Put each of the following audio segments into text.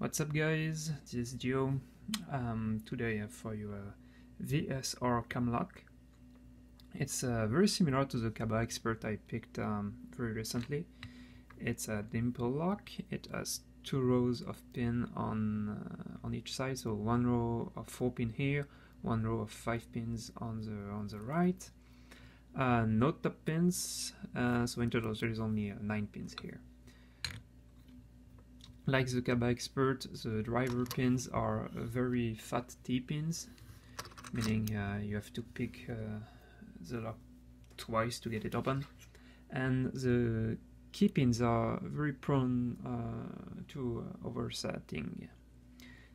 What's up guys, this is Dio. Today I have for you a VSR Cam Lock. It's very similar to the Kaba Expert I picked very recently. It's a dimple lock. It has 2 rows of pin on each side, so 1 row of 4 pin here, 1 row of 5 pins on the right. No top pins, so in total there is only 9 pins here. Like the Kaba Expert, the driver pins are very fat T-pins, meaning you have to pick the lock twice to get it open. And the key pins are very prone to oversetting,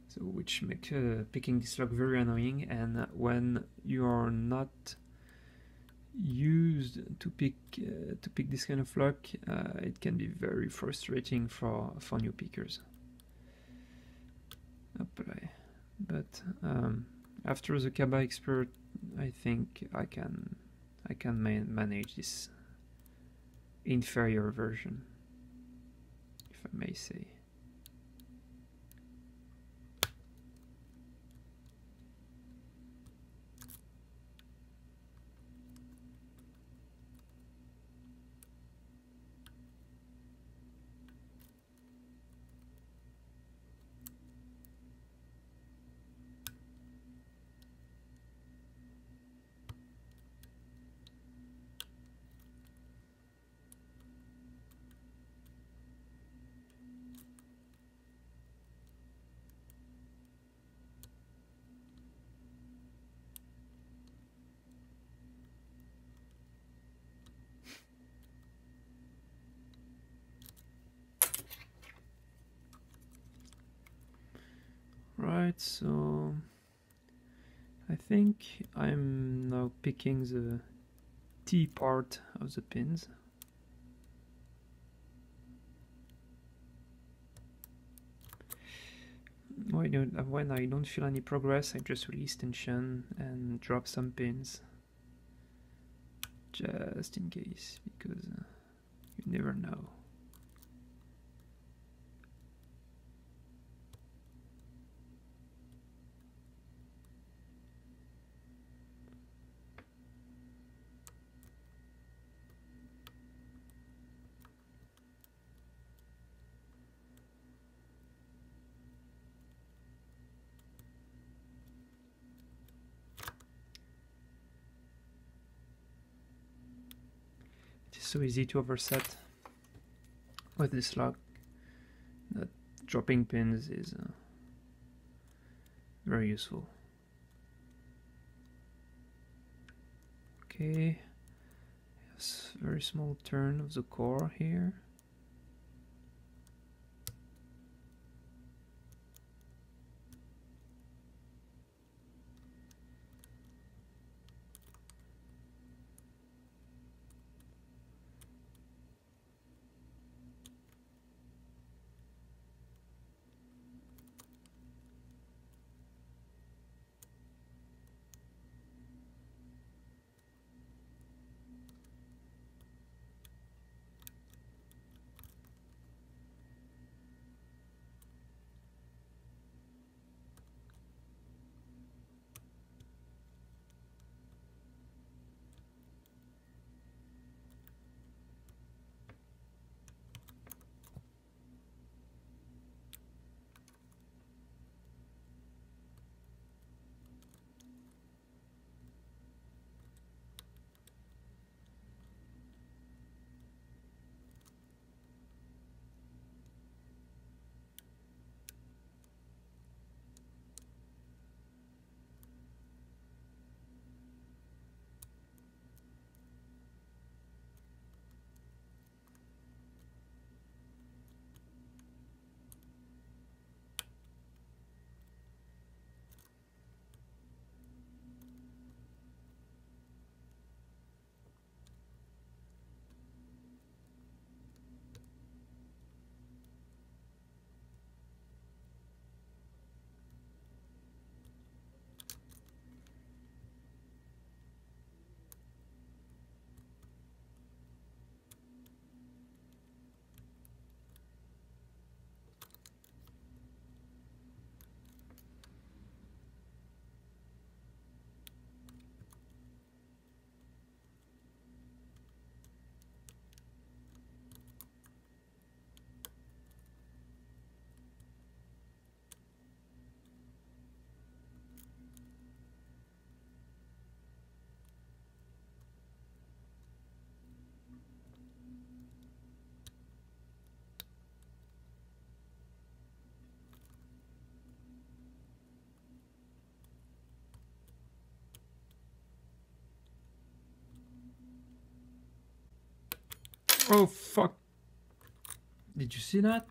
so which make picking this lock very annoying. And when you are not used to pick this kind of lock, it can be very frustrating for new pickers. But after the Kaba Expert, I think I can manage this inferior version, if I may say. Right, so I think I'm now picking the T part of the pins. When I don't feel any progress, I just release tension and drop some pins, just in case, because you never know. It's so easy to overset with this lock that dropping pins is very useful. Okay, yes, very small turn of the core here. Oh fuck! Did you see that?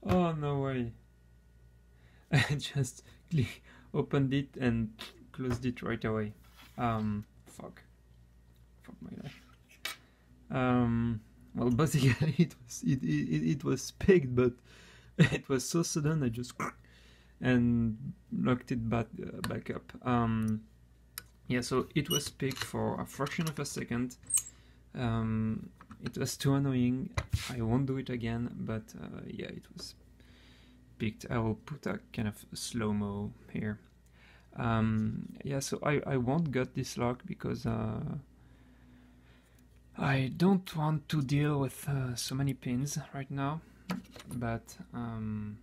Oh no way! I just opened it and closed it right away. Fuck my life. Well, basically it was picked, but it was so sudden. I just and locked it back up. Yeah, so it was picked for a fraction of a second. It was too annoying. I won't do it again, but yeah, it was picked. I will put a kind of slow-mo here. Yeah, so I won't get this lock because I don't want to deal with so many pins right now, but and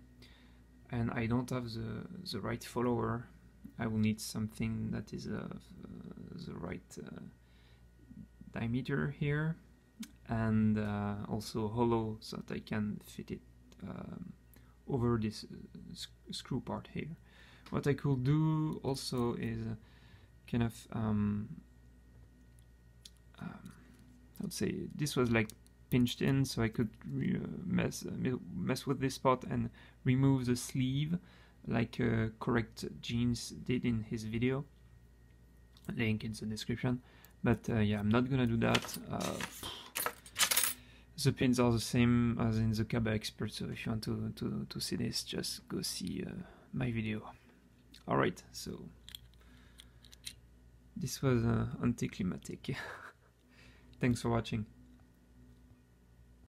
I don't have the right follower. I will need something that is the right diameter here, and also hollow so that I can fit it over this screw part here. What I could do also is kind of I would say this was like pinched in, so I could mess with this spot and remove the sleeve like Correct Jeans did in his video. Link in the description. But yeah, I'm not gonna do that. The pins are the same as in the Kaba Expert, so if you want to see this, just go see my video. Alright, so this was anticlimactic. Thanks for watching.